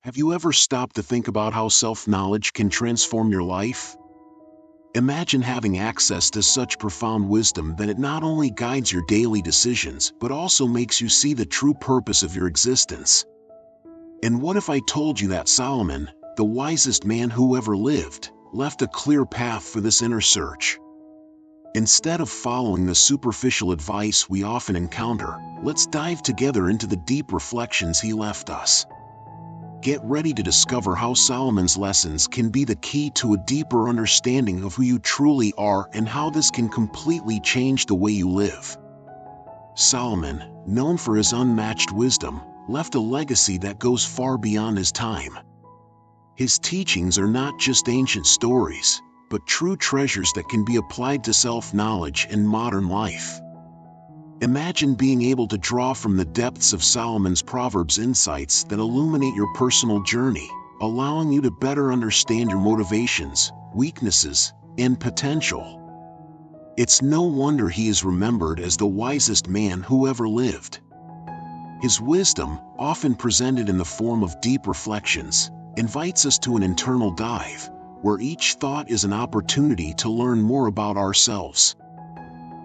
Have you ever stopped to think about how self-knowledge can transform your life? Imagine having access to such profound wisdom that it not only guides your daily decisions but also makes you see the true purpose of your existence. And what if I told you that Solomon, the wisest man who ever lived, left a clear path for this inner search? Instead of following the superficial advice we often encounter, let's dive together into the deep reflections he left us. Get ready to discover how Solomon's lessons can be the key to a deeper understanding of who you truly are and how this can completely change the way you live. Solomon, known for his unmatched wisdom, left a legacy that goes far beyond his time. His teachings are not just ancient stories, but true treasures that can be applied to self-knowledge and modern life. Imagine being able to draw from the depths of Solomon's Proverbs insights that illuminate your personal journey, allowing you to better understand your motivations, weaknesses, and potential. It's no wonder he is remembered as the wisest man who ever lived. His wisdom, often presented in the form of deep reflections, invites us to an internal dive, where each thought is an opportunity to learn more about ourselves.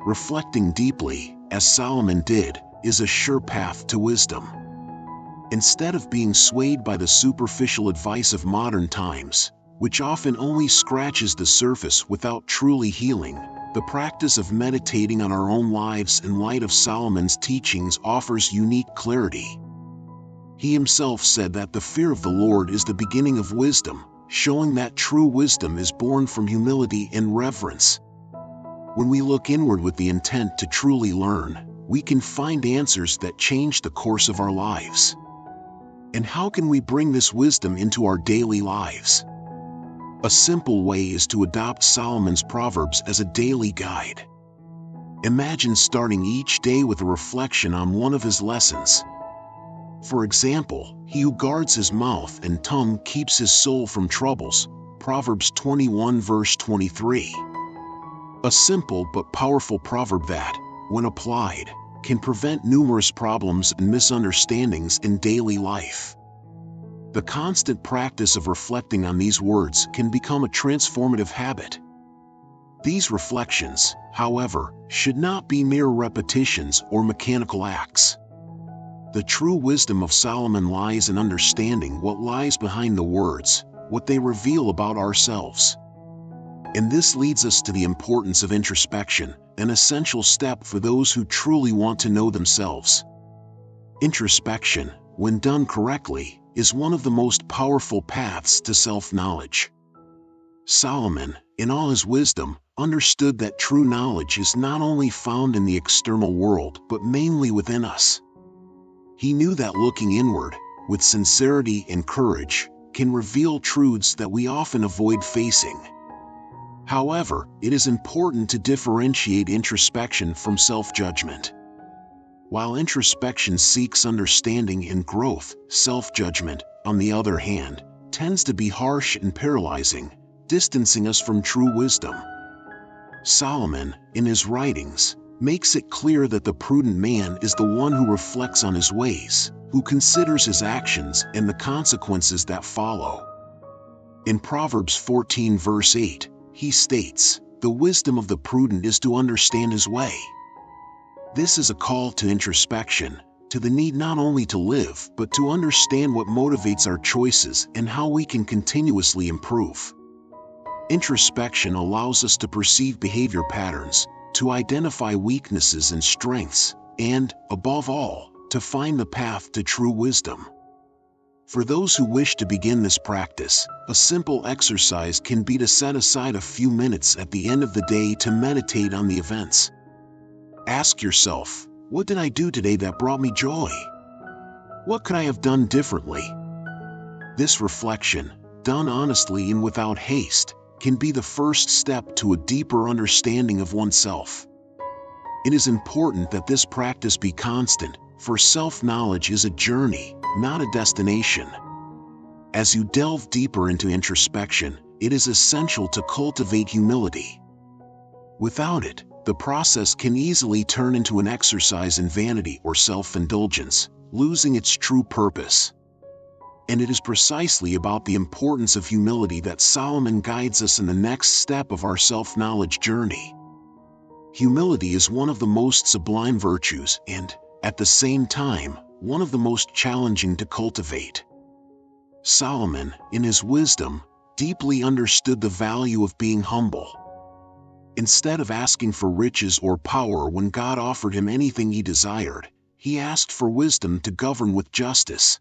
Reflecting deeply, as Solomon did, is a sure path to wisdom. Instead of being swayed by the superficial advice of modern times, which often only scratches the surface without truly healing, the practice of meditating on our own lives in light of Solomon's teachings offers unique clarity. He himself said that the fear of the Lord is the beginning of wisdom, showing that true wisdom is born from humility and reverence. When we look inward with the intent to truly learn, we can find answers that change the course of our lives. And how can we bring this wisdom into our daily lives? A simple way is to adopt Solomon's Proverbs as a daily guide. Imagine starting each day with a reflection on one of his lessons. For example, he who guards his mouth and tongue keeps his soul from troubles, Proverbs 21 verse 23. A simple but powerful proverb that, when applied, can prevent numerous problems and misunderstandings in daily life. The constant practice of reflecting on these words can become a transformative habit. These reflections, however, should not be mere repetitions or mechanical acts. The true wisdom of Solomon lies in understanding what lies behind the words, what they reveal about ourselves. And this leads us to the importance of introspection, an essential step for those who truly want to know themselves. Introspection, when done correctly, is one of the most powerful paths to self-knowledge. Solomon, in all his wisdom, understood that true knowledge is not only found in the external world but mainly within us. He knew that looking inward, with sincerity and courage, can reveal truths that we often avoid facing. However, it is important to differentiate introspection from self-judgment. While introspection seeks understanding and growth, self-judgment, on the other hand, tends to be harsh and paralyzing, distancing us from true wisdom. Solomon, in his writings, makes it clear that the prudent man is the one who reflects on his ways, who considers his actions and the consequences that follow. In Proverbs 14 verse 8, he states, "The wisdom of the prudent is to understand his way." This is a call to introspection, to the need not only to live but to understand what motivates our choices and how we can continuously improve. Introspection allows us to perceive behavior patterns, to identify weaknesses and strengths, and, above all, to find the path to true wisdom. For those who wish to begin this practice, a simple exercise can be to set aside a few minutes at the end of the day to meditate on the events. Ask yourself, what did I do today that brought me joy? What could I have done differently? This reflection, done honestly and without haste, can be the first step to a deeper understanding of oneself. It is important that this practice be constant, for self-knowledge is a journey, not a destination. As you delve deeper into introspection, it is essential to cultivate humility. Without it, the process can easily turn into an exercise in vanity or self-indulgence, losing its true purpose. And it is precisely about the importance of humility that Solomon guides us in the next step of our self-knowledge journey. Humility is one of the most sublime virtues and, at the same time, one of the most challenging to cultivate. Solomon, in his wisdom, deeply understood the value of being humble. Instead of asking for riches or power when God offered him anything he desired, he asked for wisdom to govern with justice.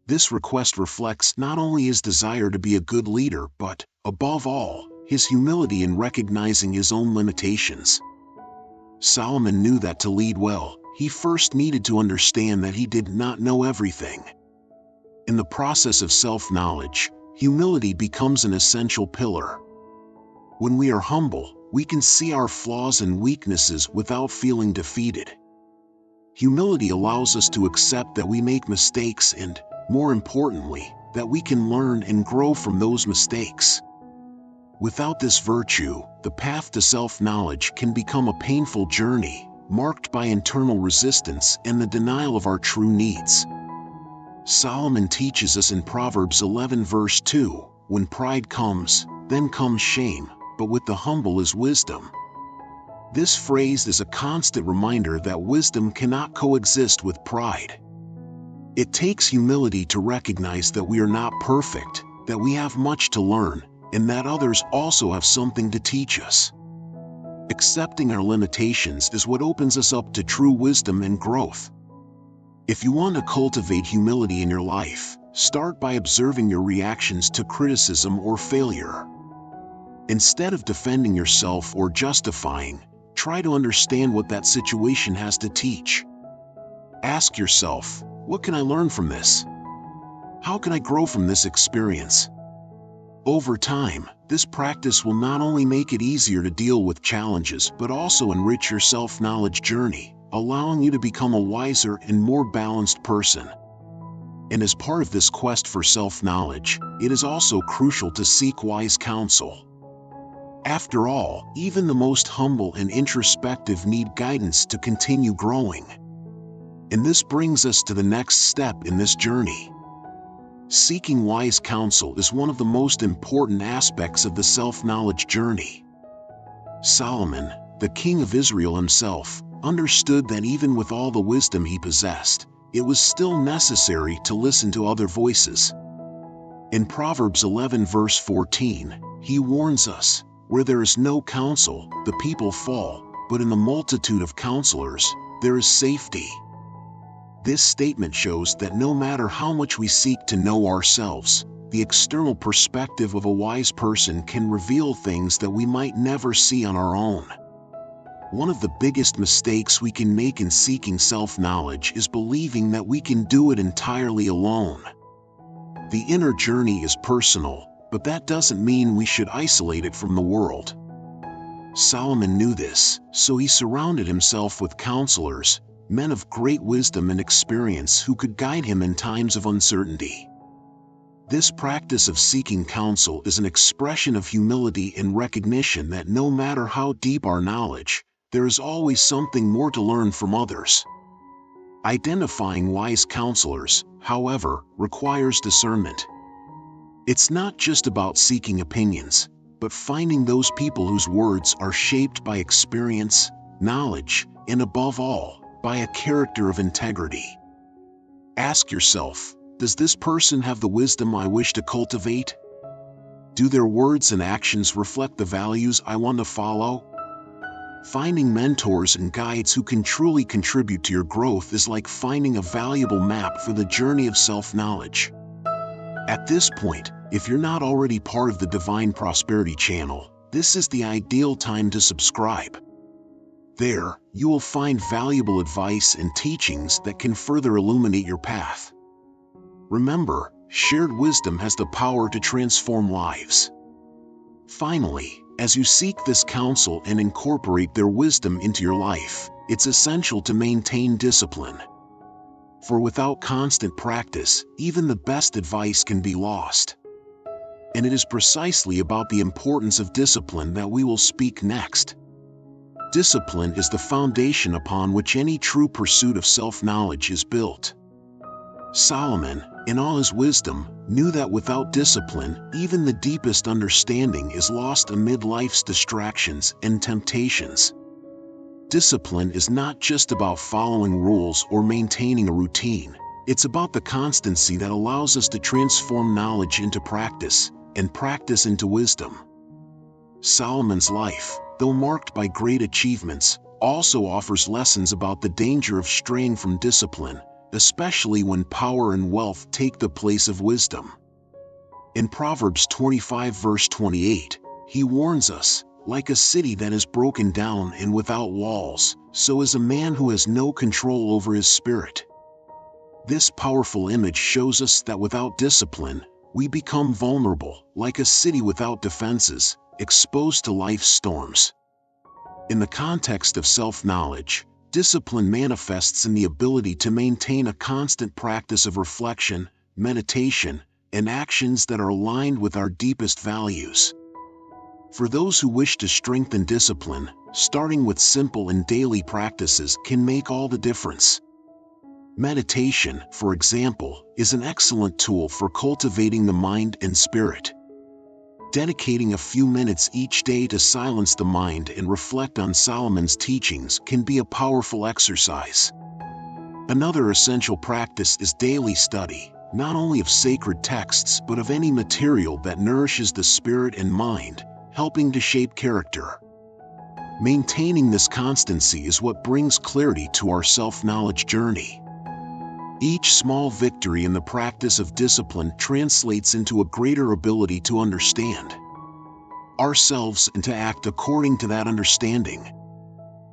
This request reflects not only his desire to be a good leader but, above all, his humility in recognizing his own limitations. Solomon knew that to lead well, he first needed to understand that he did not know everything. In the process of self-knowledge, humility becomes an essential pillar. When we are humble, we can see our flaws and weaknesses without feeling defeated. Humility allows us to accept that we make mistakes and, more importantly, that we can learn and grow from those mistakes. Without this virtue, the path to self-knowledge can become a painful journey, marked by internal resistance and the denial of our true needs. Solomon teaches us in Proverbs 11 verse 2, "When pride comes, then comes shame, but with the humble is wisdom." This phrase is a constant reminder that wisdom cannot coexist with pride. It takes humility to recognize that we are not perfect, that we have much to learn, and that others also have something to teach us. Accepting our limitations is what opens us up to true wisdom and growth. If you want to cultivate humility in your life, start by observing your reactions to criticism or failure. Instead of defending yourself or justifying, try to understand what that situation has to teach. Ask yourself, what can I learn from this? How can I grow from this experience? Over time, this practice will not only make it easier to deal with challenges but also enrich your self-knowledge journey, allowing you to become a wiser and more balanced person. And as part of this quest for self-knowledge, it is also crucial to seek wise counsel. After all, even the most humble and introspective need guidance to continue growing. And this brings us to the next step in this journey. Seeking wise counsel is one of the most important aspects of the self-knowledge journey. Solomon, the king of Israel himself, understood that even with all the wisdom he possessed, it was still necessary to listen to other voices. In Proverbs 11 verse 14, he warns us, "Where there is no counsel, the people fall, but in the multitude of counselors, there is safety." This statement shows that no matter how much we seek to know ourselves, the external perspective of a wise person can reveal things that we might never see on our own. One of the biggest mistakes we can make in seeking self-knowledge is believing that we can do it entirely alone. The inner journey is personal, but that doesn't mean we should isolate it from the world. Solomon knew this, so he surrounded himself with counselors, men of great wisdom and experience who could guide him in times of uncertainty. This practice of seeking counsel is an expression of humility and recognition that no matter how deep our knowledge, there is always something more to learn from others. Identifying wise counselors, however, requires discernment. It's not just about seeking opinions, but finding those people whose words are shaped by experience, knowledge, and above all, by a character of integrity. Ask yourself, does this person have the wisdom I wish to cultivate? Do their words and actions reflect the values I want to follow? Finding mentors and guides who can truly contribute to your growth is like finding a valuable map for the journey of self-knowledge. At this point, if you're not already part of the Divine Prosperity channel, this is the ideal time to subscribe. There, you will find valuable advice and teachings that can further illuminate your path. Remember, shared wisdom has the power to transform lives. Finally, as you seek this counsel and incorporate their wisdom into your life, it's essential to maintain discipline. For without constant practice, even the best advice can be lost. And it is precisely about the importance of discipline that we will speak next. Discipline is the foundation upon which any true pursuit of self-knowledge is built. Solomon, in all his wisdom, knew that without discipline, even the deepest understanding is lost amid life's distractions and temptations. Discipline is not just about following rules or maintaining a routine. It's about the constancy that allows us to transform knowledge into practice, and practice into wisdom. Solomon's life, though marked by great achievements, also offers lessons about the danger of straying from discipline, especially when power and wealth take the place of wisdom. In Proverbs 25 verse 28, he warns us, "Like a city that is broken down and without walls, so is a man who has no control over his spirit." This powerful image shows us that without discipline, we become vulnerable, like a city without defenses, exposed to life's storms. In the context of self-knowledge, discipline manifests in the ability to maintain a constant practice of reflection, meditation, and actions that are aligned with our deepest values. For those who wish to strengthen discipline, starting with simple and daily practices can make all the difference. Meditation, for example, is an excellent tool for cultivating the mind and spirit. Dedicating a few minutes each day to silence the mind and reflect on Solomon's teachings can be a powerful exercise. Another essential practice is daily study, not only of sacred texts but of any material that nourishes the spirit and mind, helping to shape character. Maintaining this constancy is what brings clarity to our self-knowledge journey. Each small victory in the practice of discipline translates into a greater ability to understand ourselves and to act according to that understanding.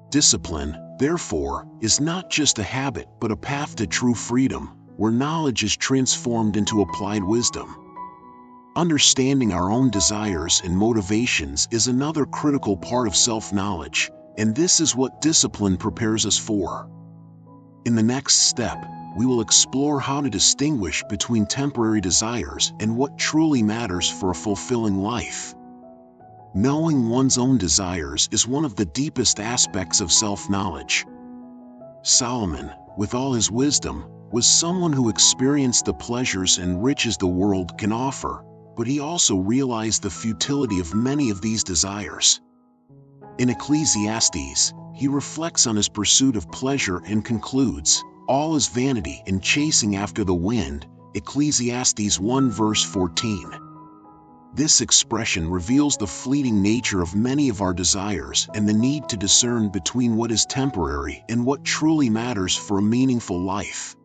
Discipline, therefore, is not just a habit but a path to true freedom, where knowledge is transformed into applied wisdom. Understanding our own desires and motivations is another critical part of self-knowledge, and this is what discipline prepares us for. In the next step, we will explore how to distinguish between temporary desires and what truly matters for a fulfilling life. Knowing one's own desires is one of the deepest aspects of self-knowledge. Solomon, with all his wisdom, was someone who experienced the pleasures and riches the world can offer, but he also realized the futility of many of these desires. In Ecclesiastes, he reflects on his pursuit of pleasure and concludes, "All is vanity and chasing after the wind," Ecclesiastes 1 verse 14. This expression reveals the fleeting nature of many of our desires and the need to discern between what is temporary and what truly matters for a meaningful life.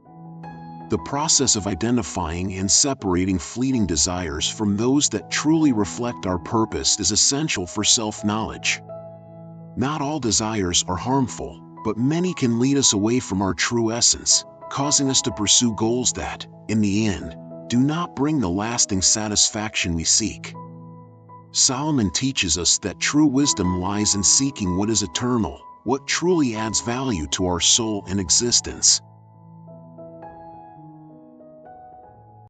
The process of identifying and separating fleeting desires from those that truly reflect our purpose is essential for self-knowledge. Not all desires are harmful, but many can lead us away from our true essence, causing us to pursue goals that, in the end, do not bring the lasting satisfaction we seek. Solomon teaches us that true wisdom lies in seeking what is eternal, what truly adds value to our soul and existence.